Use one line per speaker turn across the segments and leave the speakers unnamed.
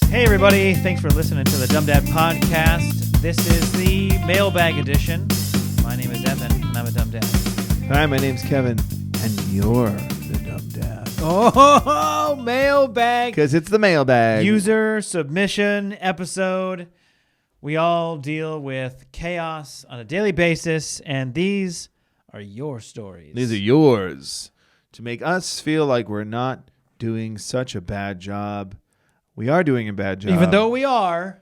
Hey everybody, thanks for listening to the Dumb Dad Podcast. This is the Mailbag edition. My name is Evan, and I'm a dumb dad.
Hi, my name's Kevin, and you're the dumb dad.
Oh, Mailbag.
Because it's the mailbag.
User submission episode. We all deal with chaos on a daily basis, and these are your stories.
These are yours. To make us feel like we're not doing such a bad job. We are doing a bad job.
Even though we are,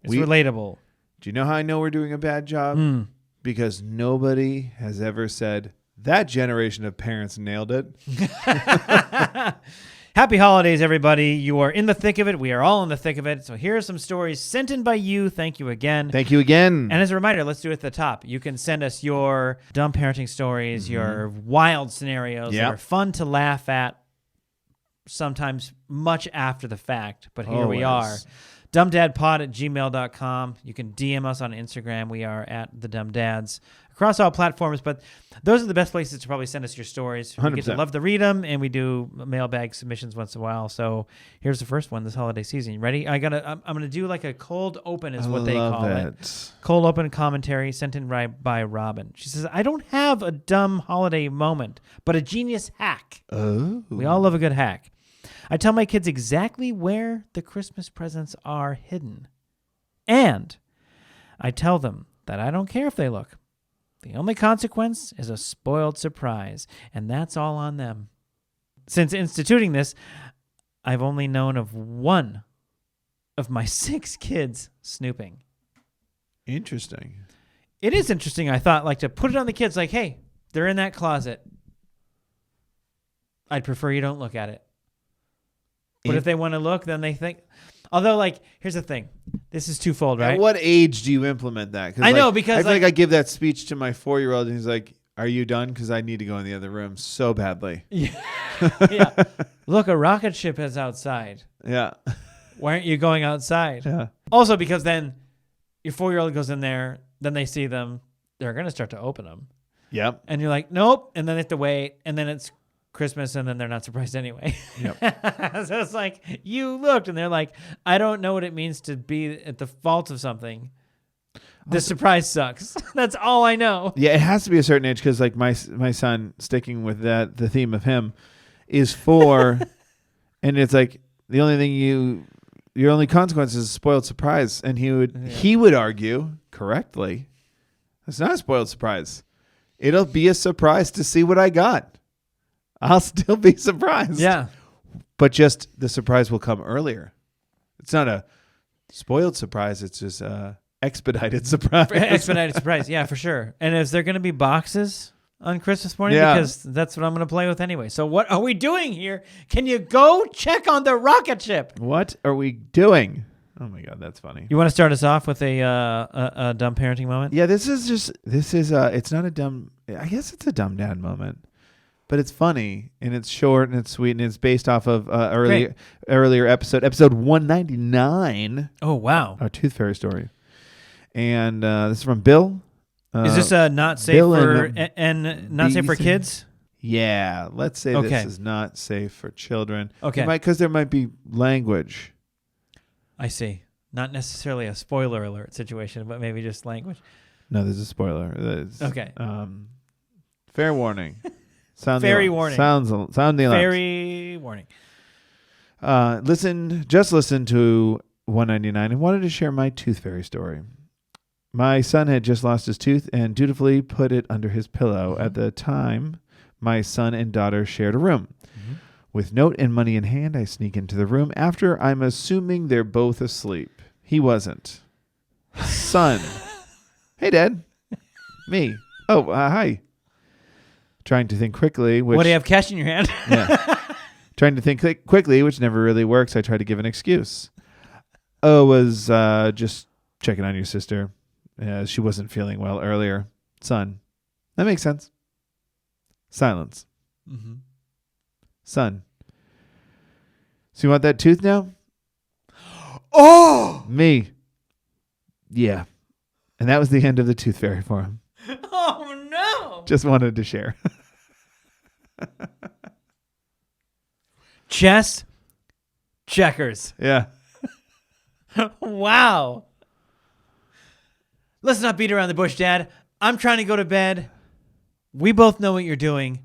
it's relatable.
Do you know how I know we're doing a bad job? Because nobody has ever said, that generation of parents nailed it.
Happy holidays, everybody. You are in the thick of it. We are all in the thick of it. So here are some stories sent in by you. Thank you again.
Thank you again.
And as a reminder, let's do it at the top. You can send us your dumb parenting stories, your wild scenarios that are fun to laugh at, sometimes much after the fact. But here we are. dumbdadpod@gmail.com. You can DM us on Instagram. We are at the Dumb Dads across all platforms. But those are the best places to probably send us your stories.
100%.
We get to love to read them, and we do mailbag submissions once in a while. So here's the first one this holiday season. You ready? I'm gonna do like a cold open is what they call it. Cold open commentary sent in by Robin. She says, I don't have a dumb holiday moment, but a genius hack.
Oh.
We all love a good hack. I tell my kids exactly where the Christmas presents are hidden. And I tell them that I don't care if they look. The only consequence is a spoiled surprise, and that's all on them. Since instituting this, I've only known of one of my 6 kids snooping.
Interesting.
It is interesting, I thought, like to put it on the kids, like, hey, they're in that closet. I'd prefer you don't look at it. But if they want to look, then they think. Although, like, here's the thing. This is twofold, right?
At what age do you implement that?
I know, because
I feel like I give that speech to my 4-year-old, and he's like, are you done? Because I need to go in the other room so badly.
Yeah. Look, a rocket ship is outside.
Yeah.
Why aren't you going outside?
Yeah.
Also, because then your 4-year-old goes in there, then they see them. They're going to start to open them.
Yep.
And you're like, nope. And then they have to wait. And then it's Christmas, and then they're not surprised anyway.
Yep.
So it's like, you looked, and they're like, I don't know what it means to be at the fault of something. The surprise sucks. That's all I know.
Yeah, it has to be a certain age because, like, my son, sticking with that, the theme of him, is 4, and it's like the only thing your only consequence is a spoiled surprise, and he would argue correctly, it's not a spoiled surprise. It'll be a surprise to see what I got. I'll still be surprised.
Yeah.
But just the surprise will come earlier. It's not a spoiled surprise. It's just a expedited surprise.
Expedited surprise. Yeah, for sure. And is there going to be boxes on Christmas morning?
Yeah.
Because that's what I'm going to play with anyway. So what are we doing here? Can you go check on the rocket ship?
What are we doing? Oh my God, that's funny.
You want to start us off with a dumb parenting moment?
Yeah, it's not a dumb, I guess it's a dumb dad moment. But it's funny, and it's short, and it's sweet, and it's based off of earlier episode 199.
Oh, wow.
Our Tooth Fairy story. And this is from Bill.
Is this not safe
Bill
for and not safe for kids?
Yeah, let's say this is not safe for children.
Okay.
Because there might be language.
I see. Not necessarily a spoiler alert situation, but maybe just language.
No, there's a spoiler.
Okay.
Fair warning.
Fairy warning.
Sound the alarms.
Fairy warning.
Just listen to 199 and wanted to share my Tooth Fairy story. My son had just lost his tooth and dutifully put it under his pillow. At the time, my son and daughter shared a room. With note and money in hand, I sneak into the room after I'm assuming they're both asleep. He wasn't. Son. Hey, Dad. Me. Oh, hi. Trying to think quickly.
What do you have, cash in your hand?
Yeah. Trying to think quickly, which never really works. I try to give an excuse. Oh, was just checking on your sister. She wasn't feeling well earlier. Son. That makes sense. Silence.
Mm-hmm.
Son. So you want that tooth now?
Oh!
Me. Yeah. And that was the end of the Tooth Fairy for him.
Oh, no.
Just wanted to share.
Chest checkers.
Yeah.
Wow. Let's not beat around the bush, Dad. I'm trying to go to bed. We both know what you're doing.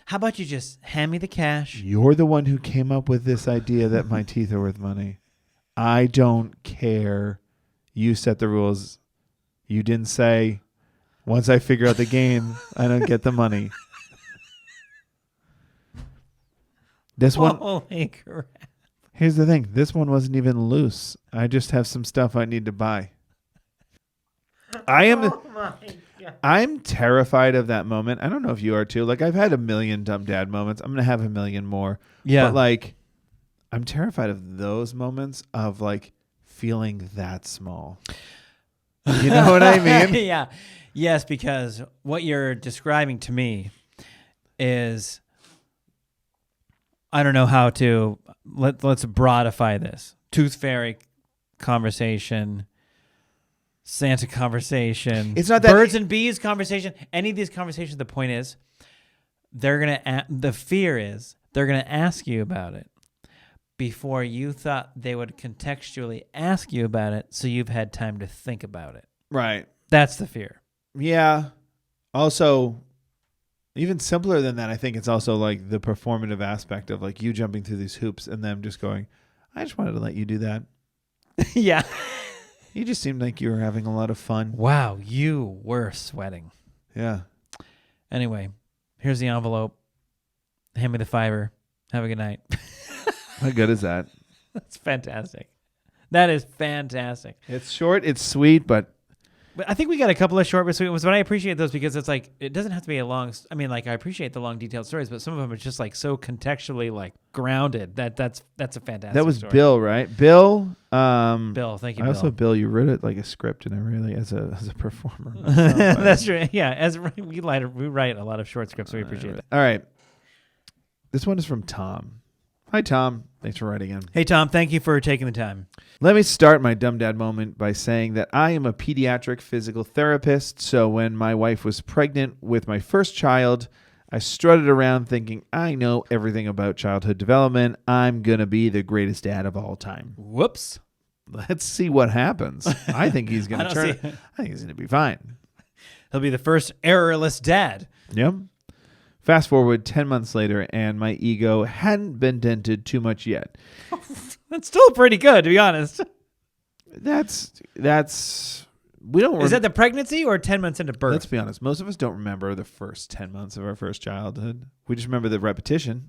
How about you just hand me the cash?
You're the one who came up with this idea that my teeth are worth money. I don't care. You set the rules. You didn't say, once I figure out the game, I don't get the money. This one.
Holy crap.
Here's the thing. This one wasn't even loose. I just have some stuff I need to buy.
Oh my God.
I'm terrified of that moment. I don't know if you are too. Like, I've had a million dumb dad moments. I'm going to have a million more.
Yeah.
But, like, I'm terrified of those moments of, like, feeling that small. You know what I mean?
Yeah. Yes, because what you're describing to me is, I don't know how to, let's broadify this. Tooth fairy conversation, Santa conversation.
It's not that
birds and bees conversation. Any of these conversations, the point is, the fear is they're going to ask you about it before you thought they would contextually ask you about it, so you've had time to think about it.
Right.
That's the fear.
Yeah. Also, even simpler than that, I think it's also like the performative aspect of like you jumping through these hoops and them just going, I just wanted to let you do that.
Yeah.
You just seemed like you were having a lot of fun.
Wow, you were sweating.
Yeah.
Anyway, here's the envelope. Hand me the fiver. Have a good night.
How good is that?
That's fantastic. That is fantastic.
It's short, it's sweet, but
I think we got a couple of short but sweet ones, but I appreciate those because it's like, it doesn't have to be a long, I mean, like, I appreciate the long detailed stories, but some of them are just like so contextually like grounded that's a fantastic
that was
story.
Bill, right? Bill.
Bill, thank you, Bill.
Also, Bill, you wrote it like a script, and I really, as a performer.
That's true. Yeah, we write a lot of short scripts, so we appreciate that.
All right. This one is from Tom. Hi, Tom. Thanks for writing in.
Hey, Tom, thank you for taking the time.
Let me start my dumb dad moment by saying that I am a pediatric physical therapist. So when my wife was pregnant with my first child, I strutted around thinking I know everything about childhood development. I'm going to be the greatest dad of all time.
Whoops.
Let's see what happens. I think he's going to turn it. I think he's going to be fine.
He'll be the first errorless dad.
Yep. Fast forward 10 months later, and my ego hadn't been dented too much yet.
That's still pretty good, to be honest.
That's we don't.
Is that the pregnancy or 10 months into birth?
Let's be honest. Most of us don't remember the first 10 months of our first childhood. We just remember the repetition.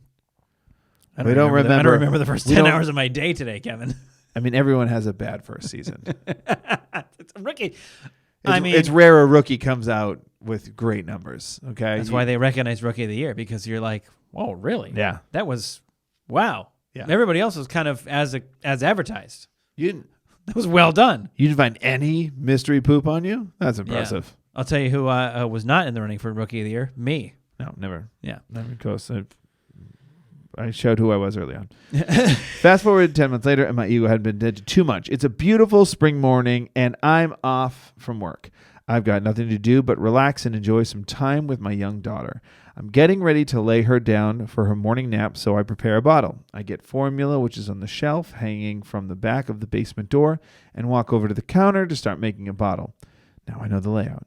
I don't remember the first 10 hours of my day today, Kevin.
I mean, everyone has a bad first season.
It's a rookie.
It's rare a rookie comes out with great numbers. Okay,
that's why they recognize Rookie of the Year, because you're like, oh, really?
Yeah,
that was wow.
Yeah,
everybody else was kind of as advertised.
That
was well done.
You didn't find any mystery poop on you? That's impressive.
Yeah. I'll tell you who was not in the running for Rookie of the Year. Me.
No, never.
Yeah,
never close. I showed who I was early on. Fast forward 10 months later, and my ego had been dented too much. It's a beautiful spring morning, and I'm off from work. I've got nothing to do but relax and enjoy some time with my young daughter. I'm getting ready to lay her down for her morning nap, so I prepare a bottle. I get formula, which is on the shelf hanging from the back of the basement door, and walk over to the counter to start making a bottle. Now I know the layout.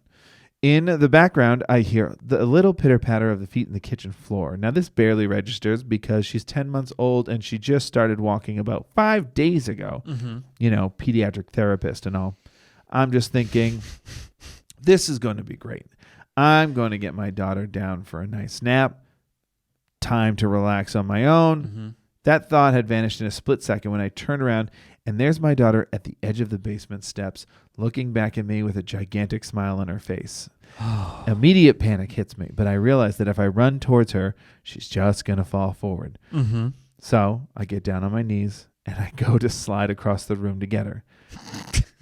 In the background, I hear the little pitter-patter of the feet in the kitchen floor. Now, this barely registers because she's 10 months old and she just started walking about 5 days ago. Mm-hmm. You know, pediatric therapist and all. I'm just thinking, this is going to be great. I'm going to get my daughter down for a nice nap. Time to relax on my own. Mm-hmm. That thought had vanished in a split second when I turned around, and there's my daughter at the edge of the basement steps, looking back at me with a gigantic smile on her face. Immediate panic hits me, but I realize that if I run towards her, she's just going to fall forward. Mm-hmm. So I get down on my knees, and I go to slide across the room to get her,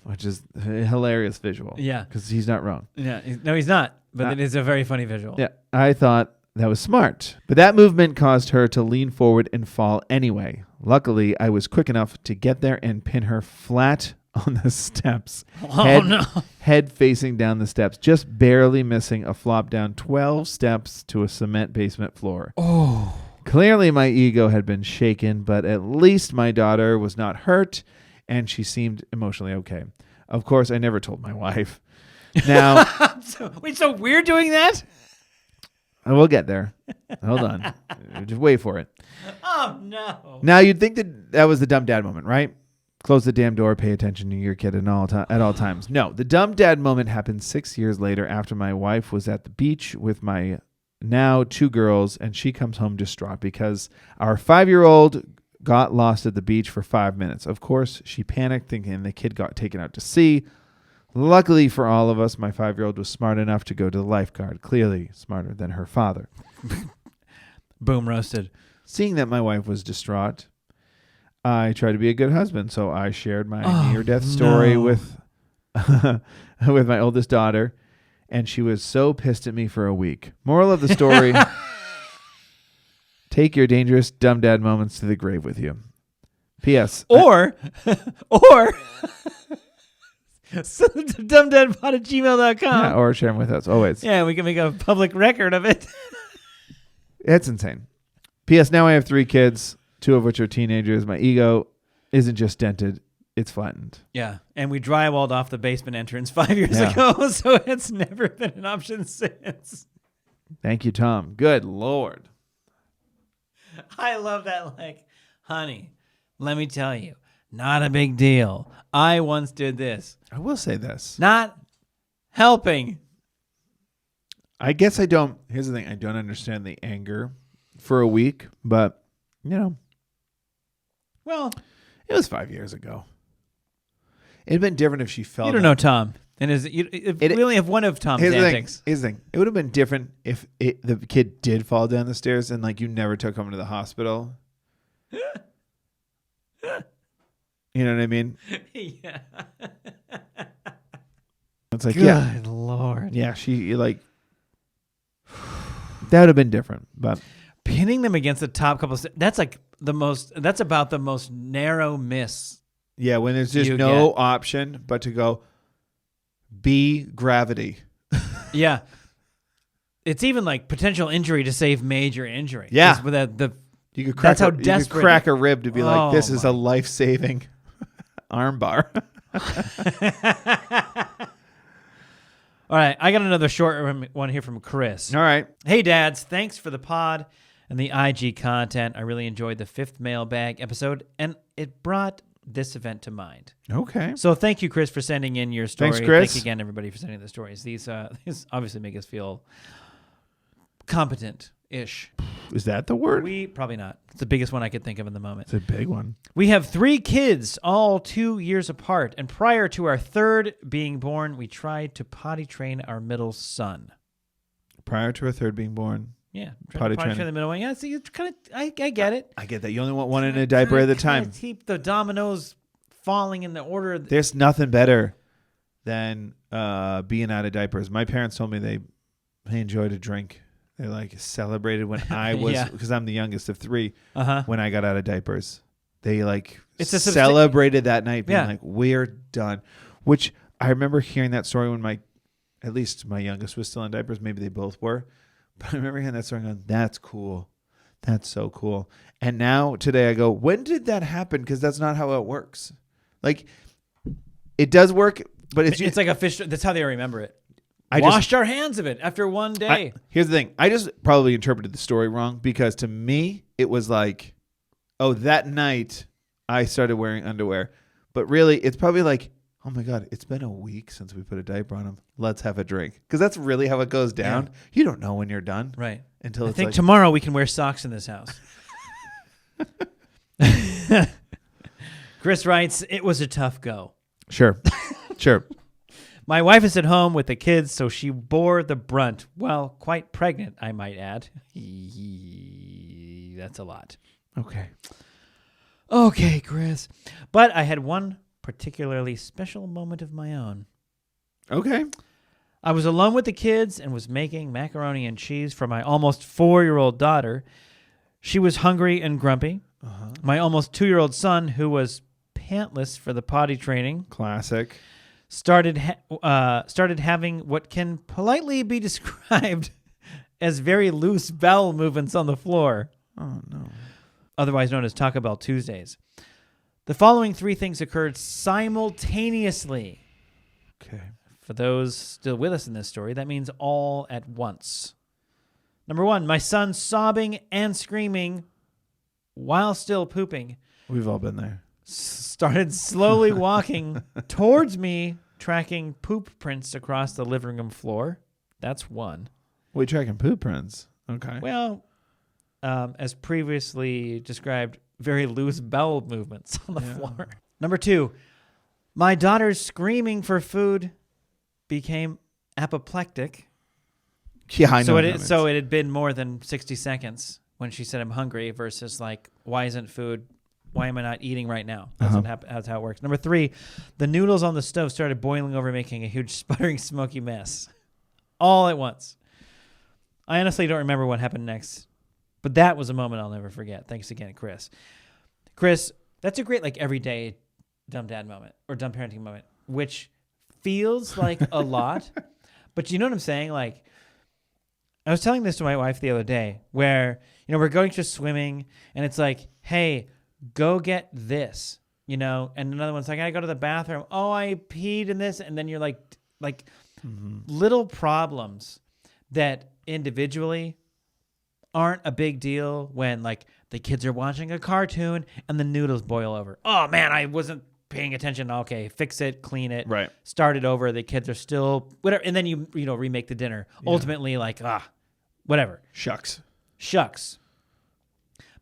which is a hilarious visual.
Yeah.
Because he's not wrong.
Yeah. No, he's not, but it is a very funny visual.
Yeah. I thought that was smart, but that movement caused her to lean forward and fall anyway. Luckily, I was quick enough to get there and pin her flat on the steps. Head facing down the steps, just barely missing a flop down 12 steps to a cement basement floor.
Oh.
Clearly, my ego had been shaken, but at least my daughter was not hurt, and she seemed emotionally okay. Of course, I never told my wife. Now,
so we're doing that?
we'll get there. Hold on. Just wait for it.
Oh, no.
Now, you'd think that was the dumb dad moment, right? Close the damn door, pay attention to your kid at all times. No, the dumb dad moment happened 6 years later after my wife was at the beach with my now 2 girls, and she comes home distraught because our 5-year-old got lost at the beach for 5 minutes. Of course, she panicked thinking the kid got taken out to sea. Luckily for all of us, my 5-year-old was smart enough to go to the lifeguard, clearly smarter than her father.
Boom, roasted.
Seeing that my wife was distraught, I tried to be a good husband, so I shared my near-death story with with my oldest daughter, and she was so pissed at me for a week. Moral of the story, take your dangerous dumb dad moments to the grave with you. P.S.
Or send them to dumbdadpod@gmail.com.
Yeah, or share them with us, always.
Yeah, we can make a public record of it.
It's insane. P.S. Now I have 3 kids, 2 of which are teenagers. My ego isn't just dented, it's flattened.
Yeah, and we drywalled off the basement entrance 5 years ago, so it's never been an option since.
Thank you, Tom. Good Lord.
I love that. Like, honey, let me tell you, not a big deal. I once did this.
I will say this.
Not helping.
I guess I don't. Here's the thing. I don't understand the anger for a week, but, you know.
Well,
it was 5 years ago. It'd been different if she fell
You don't know Tom. And we only have one of Tom's antics.
Here's the thing. It would have been different if the kid did fall down the stairs and, like, you never took him to the hospital. You know what I mean?
Yeah.
It's like,
Good Lord.
Yeah, she, like, that would have been different, but
pinning them against the top couple, that's about the most narrow miss.
Yeah, when there's just no option but to go be gravity.
Yeah. It's even like potential injury to save major injury.
Yeah.
You could crack,
that's how desperate. You could crack a rib to be like, this is a life-saving arm bar.
All right, I got another short one here from Chris.
All right.
Hey, dads, thanks for the pod and the IG content. I really enjoyed the 5th mailbag episode, and it brought this event to mind.
Okay.
So thank you, Chris, for sending in your story.
Thanks, Chris.
Thank you again, everybody, for sending the stories. These obviously make us feel competent-ish.
Is that the word?
Probably not. It's the biggest one I could think of in the moment.
It's a big one.
We have 3 kids, all 2 years apart. And prior to our 3rd being born, we tried to potty train our middle son.
Prior to our 3rd being born?
Yeah. Potty train the middle one. Yeah, see, it's kind of, I get it.
I get that. You only want one in a diaper at a time.
Keep the dominoes falling in the order.
There's nothing better than being out of diapers. My parents told me they enjoyed a drink. They like celebrated when I was, because I'm the youngest of 3, when I got out of diapers. They like celebrated that night being like, we're done. Which I remember hearing that story when at least my youngest was still in diapers. Maybe they both were. But I remember hearing that story going, that's cool. That's so cool. And now today I go, when did that happen? Because that's not how it works. Like, it does work, but it's
like a fish. That's how they remember it. Washed our hands of it after one day.
Here's the thing. I just probably interpreted the story wrong, because to me, it was like, oh, that night I started wearing underwear. But really, it's probably like, oh my God, it's been a week since we put a diaper on him. Let's have a drink. Because that's really how it goes down. Yeah. You don't know when you're done.
Right.
Until
I think tomorrow we can wear socks in this house. Chris writes, it was a tough go.
Sure. Sure.
My wife is at home with the kids, so she bore the brunt. Well, quite pregnant, I might add. That's a lot. Okay, Chris. But I had one particularly special moment of my own.
Okay.
I was alone with the kids and was making macaroni and cheese for my almost 4-year-old daughter. She was hungry and grumpy. My almost 2-year-old son, who was pantless for the potty training.
Classic.
Started having what can politely be described as very loose bowel movements on the floor.
Oh, no.
otherwise known as Taco Bell Tuesdays. The following 3 things occurred simultaneously.
Okay.
For those still with us in this story, that means all at once. Number 1, my son sobbing and screaming while still pooping.
We've all been there.
Started slowly walking towards me, tracking poop prints across the living room floor. That's 1.
We tracking poop prints. Okay.
Well, as previously described, very loose bowel movements on the floor. Number 2, my daughter's screaming for food became apoplectic.
Yeah, I know.
So it had been more than 60 seconds when she said I'm hungry versus like, why am I not eating right now? That's how it works. Number 3, the noodles on the stove started boiling over, making a huge sputtering smoky mess. All at once. I honestly don't remember what happened next, but that was a moment I'll never forget. Thanks again, Chris. Chris, that's a great like everyday dumb dad moment or dumb parenting moment, which feels like a lot, but you know what I'm saying? Like, I was telling this to my wife the other day where, we're going to swimming and it's like, hey, go get this, and another one's like, I go to the bathroom. Oh, I peed in this. And then you're like little problems that individually aren't a big deal when like the kids are watching a cartoon and the noodles boil over. Oh man, I wasn't paying attention. Okay, fix it, clean it,
right.
Start it over. The kids are still whatever, and then you remake the dinner. Yeah. Ultimately, like whatever.
Shucks.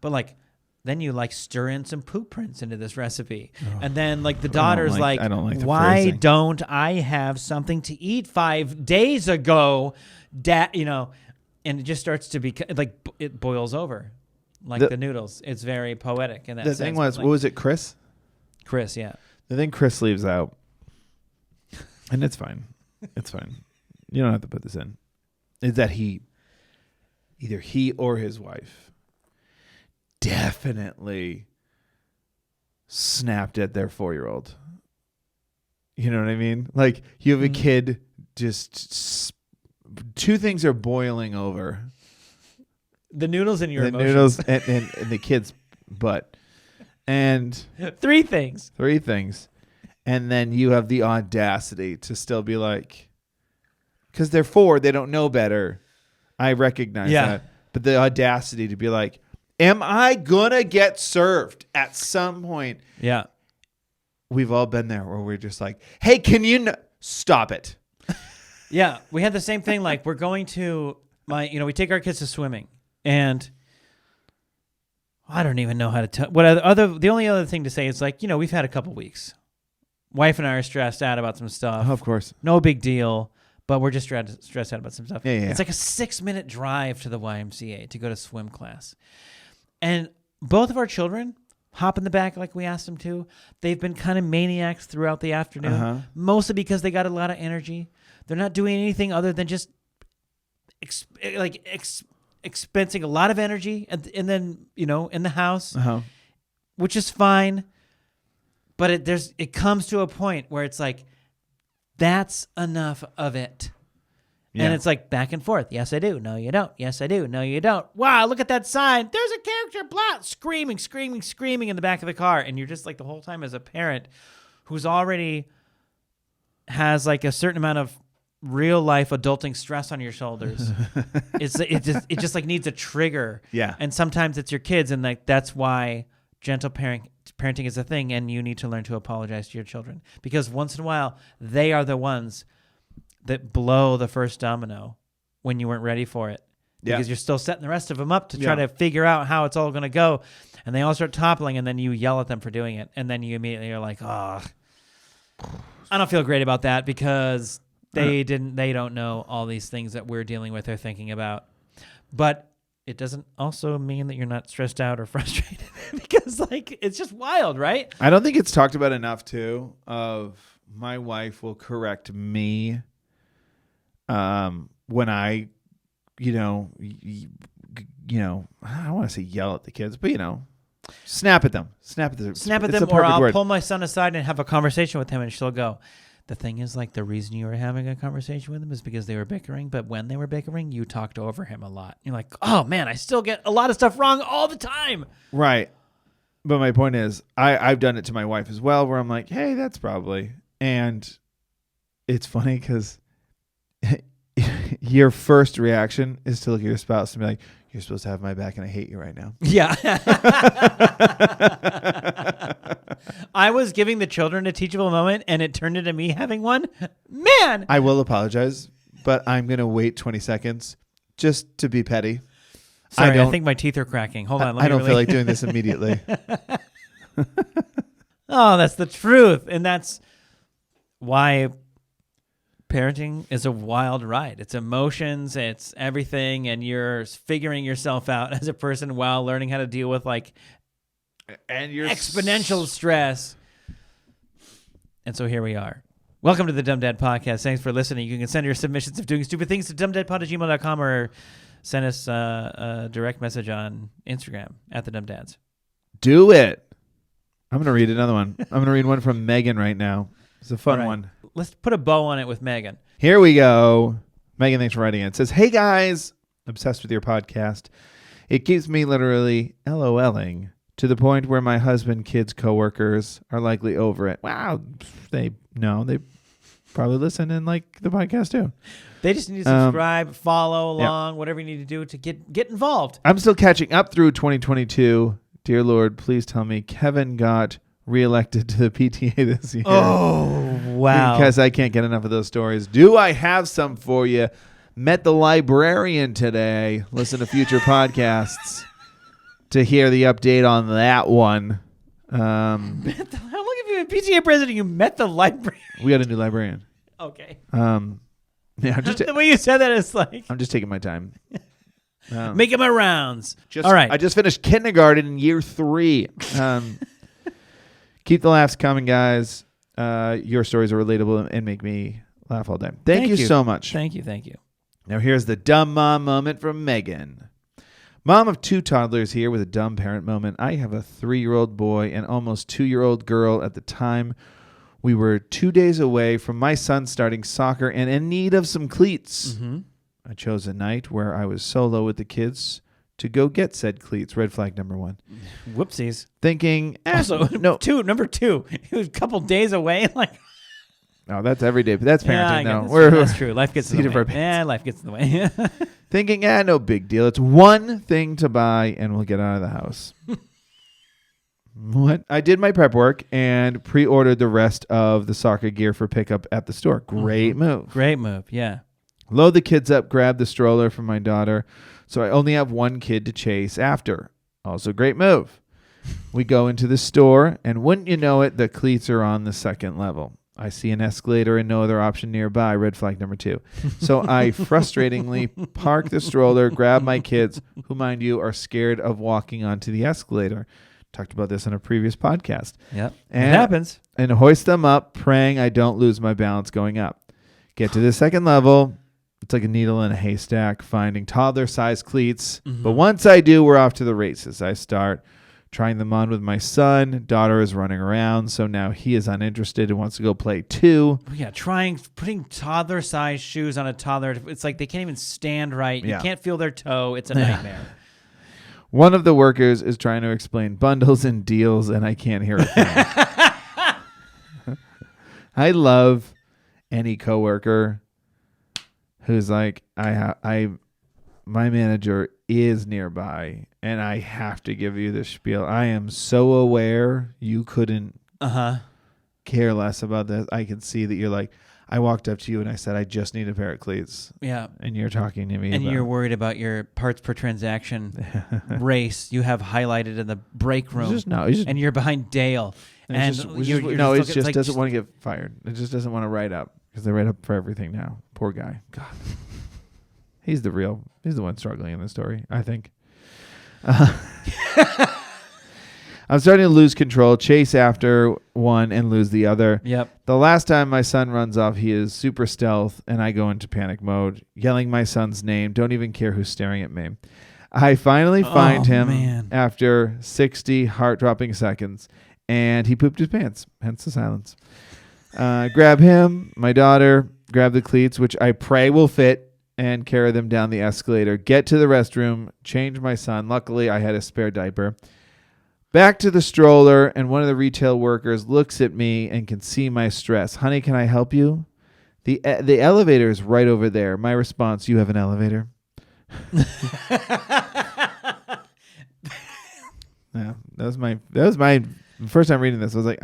But like, then you like stir in some poop prints into this recipe, and then like the daughter's I don't like the why phrasing. Don't I have something to eat 5 days ago, Dad? And it just starts to be like it boils over, like the noodles. It's very poetic in that sense.
The thing was, what was it, Chris?
Chris, yeah.
The thing Chris leaves out, and it's fine. It's fine. You don't have to put this in. Is that either he or his wife definitely snapped at their 4-year-old. You know what I mean? Like you have a kid, just 2 things are boiling over.
The noodles and your
the
emotions.
Noodles and the kid's butt. And
3 things.
3 things. And then you have the audacity to still be like, because they're 4, they don't know better. I recognize that. But the audacity to be like, am I going to get served at some point?
Yeah.
We've all been there where we're just like, hey, can you stop it?
Yeah. We had the same thing. Like we're going to we take our kids to swimming and I don't even know how to tell. The only other thing to say is like, we've had a couple weeks. Wife and I are stressed out about some stuff.
Oh, of course.
No big deal, but we're just stressed out about some stuff.
Yeah.
It's like a 6-minute drive to the YMCA to go to swim class. And both of our children hop in the back like we asked them to. They've been kind of maniacs throughout the afternoon, mostly because they got a lot of energy. They're not doing anything other than just expensing a lot of energy and then in the house, which is fine, but it comes to a point where it's like that's enough of it. And it's like back and forth. Yes, I do. No, you don't. Yes, I do. No, you don't. Wow, look at that sign. There's a character, blah, screaming in the back of the car. And you're just like the whole time as a parent who's already has like a certain amount of real life adulting stress on your shoulders. It just like needs a trigger.
Yeah.
And sometimes it's your kids, and like that's why gentle parenting is a thing, and you need to learn to apologize to your children because once in a while they are the ones that blow the first domino when you weren't ready for it. Because you're still setting the rest of them up to try to figure out how it's all going to go, and they all start toppling, and then you yell at them for doing it, and then you immediately are like, oh, I don't feel great about that because they don't know all these things that we're dealing with or thinking about. But it doesn't also mean that you're not stressed out or frustrated because like it's just wild, right?
I don't think it's talked about enough too. Of my wife will correct me when I, I don't want to say yell at the kids, but snap at them. Snap at them,
or I'll pull my son aside and have a conversation with him, and she'll go, The thing is, like, the reason you were having a conversation with him is because they were bickering, but when they were bickering, you talked over him a lot. You're like, oh, man, I still get a lot of stuff wrong all the time.
Right. But my point is, I've done it to my wife as well, where I'm like, hey, that's probably. And it's funny because your first reaction is to look at your spouse and be like, you're supposed to have my back and I hate you right now.
Yeah. I was giving the children a teachable moment and it turned into me having one. Man.
I will apologize, but I'm going to wait 20 seconds just to be petty.
Sorry, I think my teeth are cracking. Hold on.
I don't feel like doing this immediately.
Oh, that's the truth. And that's why parenting is a wild ride. It's emotions, it's everything, and you're figuring yourself out as a person while learning how to deal with like exponential stress. And so here we are. Welcome to the Dumb Dad Podcast. Thanks for listening. You can send your submissions of doing stupid things to dumbdadpod@gmail.com or send us a direct message on Instagram at the Dumb Dads.
Do it. I'm going to read another one. I'm going to read one from Megan right now. It's a fun one.
Let's put a bow on it with Megan.
Here we go. Megan, thanks for writing in. It says, hey guys, obsessed with your podcast. It keeps me literally LOLing to the point where my husband, kids, coworkers are likely over it. Wow. They probably listen and like the podcast too.
They just need to subscribe, follow along, whatever you need to do to get involved.
I'm still catching up through 2022. Dear Lord, please tell me Kevin got reelected to the PTA this year.
Oh, wow.
Because I can't get enough of those stories. Do I have some for you? Met the librarian today. Listen to future podcasts to hear the update on that one.
How long have you been PTA president? You met the librarian.
We got a new librarian.
Okay.
Yeah,
the way you said that is like...
I'm just taking my time.
Making my rounds.
All right. I just finished kindergarten in year 3. Keep the laughs coming, guys. Your stories are relatable and make me laugh all day. Thank you so much.
Thank you.
Now here's the dumb mom moment from Megan. Mom of 2 toddlers here with a dumb parent moment. I have a 3-year-old boy and almost 2-year-old girl. At the time, we were 2 days away from my son starting soccer and in need of some cleats. Mm-hmm. I chose a night where I was solo with the kids to go get said cleats. Red flag number 1.
Whoopsies.
Thinking,
also, number 2. It was a couple days away. Like,
no, that's every day. But that's parenting,
That's true. Life gets in the way. Yeah, life gets in the way.
Thinking, no big deal. It's one thing to buy, and we'll get out of the house. What? I did my prep work and pre-ordered the rest of the soccer gear for pickup at the store. Great move.
Great move. Yeah.
Load the kids up, grab the stroller from my daughter, so I only have one kid to chase after. Also great move. We go into the store, and wouldn't you know it, the cleats are on the second level. I see an escalator and no other option nearby. Red flag number 2. So I frustratingly park the stroller, grab my kids, who, mind you, are scared of walking onto the escalator. Talked about this on a previous podcast.
Yep. And it happens.
And hoist them up, praying I don't lose my balance going up. Get to the second level. It's like a needle in a haystack, finding toddler-sized cleats. Mm-hmm. But once I do, we're off to the races. I start trying them on with my son. Daughter is running around, so now he is uninterested and wants to go play too.
Yeah, putting toddler-sized shoes on a toddler. It's like they can't even stand right. You can't feel their toe. It's a nightmare.
One of the workers is trying to explain bundles and deals, and I can't hear a thing. I love any coworker who's like, my manager is nearby, and I have to give you this spiel. I am so aware you couldn't care less about this. I can see that you're like, I walked up to you and I said, I just need a pair of cleats. Yeah. And you're talking to me
and you're worried about your parts per transaction race you have highlighted in the break room. And you're behind Dale.
And he just doesn't want to get fired. It just doesn't want to write up because they write up for everything now. Poor guy. God. He's the one struggling in the story, I think. I'm starting to lose control, chase after one and lose the other.
Yep.
The last time my son runs off, he is super stealth, and I go into panic mode, yelling my son's name, don't even care who's staring at me. I finally find him after 60 heart-dropping seconds, and he pooped his pants, hence the silence. Grab him, my daughter, grab the cleats, which I pray will fit, and carry them down the escalator. Get to the restroom, change my son. Luckily, I had a spare diaper. Back to the stroller, and one of the retail workers looks at me and can see my stress. Honey, can I help you? The elevator is right over there. My response, you have an elevator? Yeah, that was my first time reading this. I was like,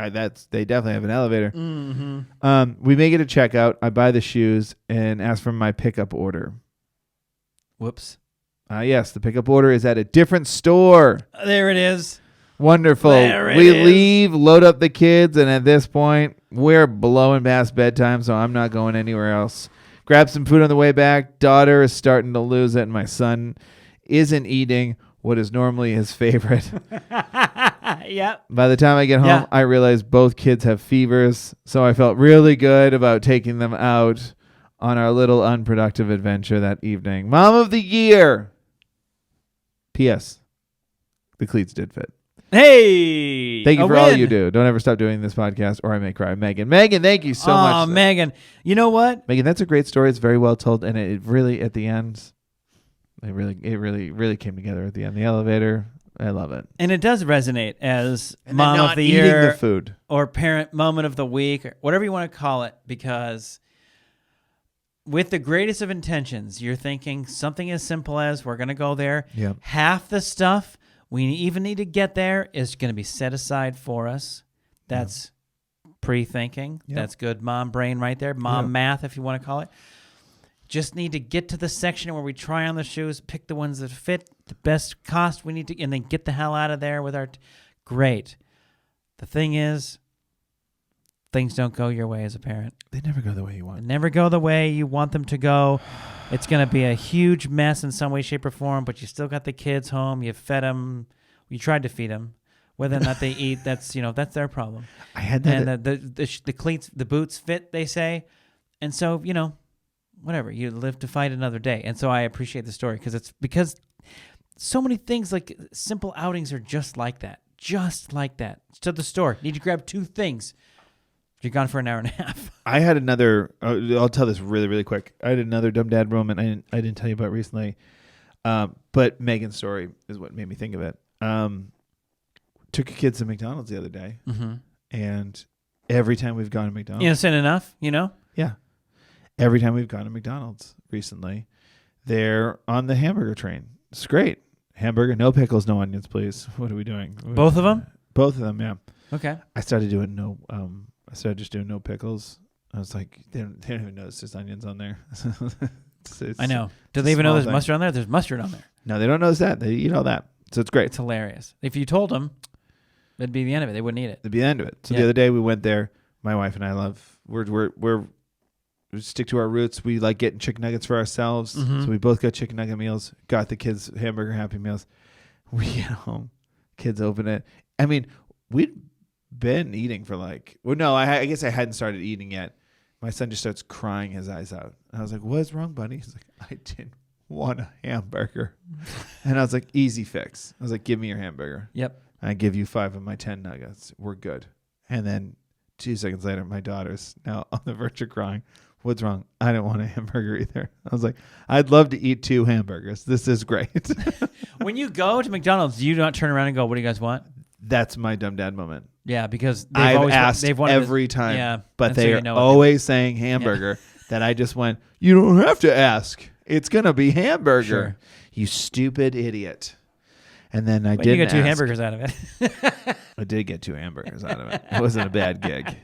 they definitely have an elevator.
Mm-hmm.
We make it a checkout. I buy the shoes and ask for my pickup order.
Whoops.
Yes, the pickup order is at a different store.
There it is.
Wonderful.
There
We
it is.
leave, load up the kids, and at this point, we're blowing past bedtime, so I'm not going anywhere else. Grab some food on the way back. Daughter is starting to lose it, and my son isn't eating what is normally his favorite.
Yep.
By the time I get home,
Yeah.
I realized both kids have fevers, so I felt really good about taking them out on our little unproductive adventure that evening. Mom of the year. P.S. The cleats did fit.
Hey.
Thank you
a
for all
win.
you do. Don't ever stop doing this podcast or I may cry. Megan, thank you so much.
Oh, Megan. You know what?
Megan, that's a great story. It's very well told, and it really, at the end, it really came together at the end. The elevator, I love it.
And it does resonate as
And
mom
then
of
not
the
eating
year
the food.
or parent moment of the week, or whatever you want to call it, because with the greatest of intentions, you're thinking something as simple as we're going to go there.
Yep.
Half the stuff we even need to get there is going to be set aside for us. That's pre-thinking.
Yep.
That's good mom brain right there. Mom
Yep.
math, if you want to call it. Just need to get to the section where we try on the shoes, pick the ones that fit, the best cost we need to, and then get the hell out of there with our... Great. The thing is, things don't go your way as a parent.
They never go the way you
They
want.
never go the way you want them to go. It's going to be a huge mess in some way, shape, or form, but you still got the kids home. You fed them. You tried to feed them. Whether or not they eat, that's their problem.
I had that.
And the cleats, the boots fit, they say. And so, whatever. You live to fight another day. And so I appreciate the story because so many things like simple outings are just like that. Just like that. To the store. Need to grab 2 things. You're gone for an hour and a half.
I had another. I'll tell this really, really quick. I had another dumb dad moment I didn't tell you about recently, but Megan's story is what made me think of it. Took a kids to McDonald's the other day, and every time we've gone to McDonald's,
Innocent enough,
yeah, every time we've gone to McDonald's recently, they're on the hamburger train. It's great. Hamburger, no pickles, no onions, please. What are we doing?
Both of them?
Both of them, yeah.
Okay.
I started doing I started just doing no pickles. I was like, they don't even know it's just onions on there. It's
I know. Do
it's
they
a
even know
small
there's
thing.
mustard on there? There's mustard on there.
No, they don't notice that. They eat all that. So it's great.
It's hilarious. If you told them, that'd be the end of it. They wouldn't eat it.
It'd be the end of it. So
Yeah.
the other day we went there. My wife and I we stick to our roots. We like getting chicken nuggets for ourselves.
Mhm.
So we both got chicken nugget meals. Got the kids hamburger Happy Meals. We get home. Kids open it. I mean, we'd been eating for I guess I hadn't started eating yet. My son just starts crying his eyes out. And I was like, what's wrong, buddy? He's like, I didn't want a hamburger. And I was like, easy fix. I was like, give me your hamburger.
Yep.
I give you 5 of my 10 nuggets. We're good. And then 2 seconds later, my daughter's now on the verge of crying. What's wrong? I don't want a hamburger either. I was like, I'd love to eat 2 hamburgers. This is great.
When you go to McDonald's, do you not turn around and go, what do you guys want?
That's my dumb dad moment.
Yeah, because
I've asked
they've wanted
every time,
yeah,
but
and so
they
you
are
know what they
always saying hamburger. That I just went, you don't have to ask. It's going to be hamburger.
Sure.
You stupid idiot. And then I
But
didn't
you got 2
ask.
hamburgers out of it.
I did get 2 hamburgers out of it. It wasn't a bad gig.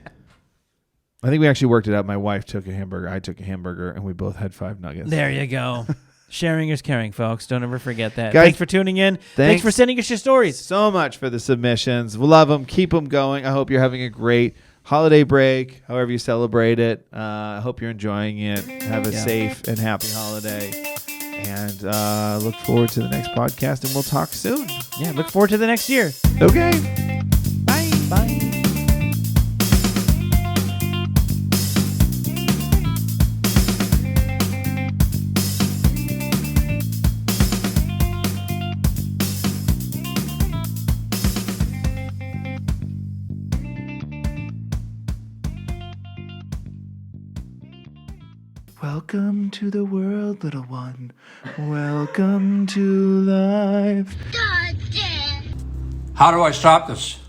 I think we actually worked it out. My wife took a hamburger. I took a hamburger, and we both had 5 nuggets.
There you go. Sharing is caring, folks. Don't ever forget that.
Guys,
thanks for tuning in. Thanks for sending us your stories.
So much for the submissions. We love them. Keep them going. I hope you're having a great holiday break, however you celebrate it. I hope you're enjoying it. Have a safe and happy holiday. And look forward to the next podcast, and we'll talk soon.
Yeah, look forward to the next year.
Okay.
Bye. Bye.
Welcome to the world, little one. Welcome to life.
How do I stop this?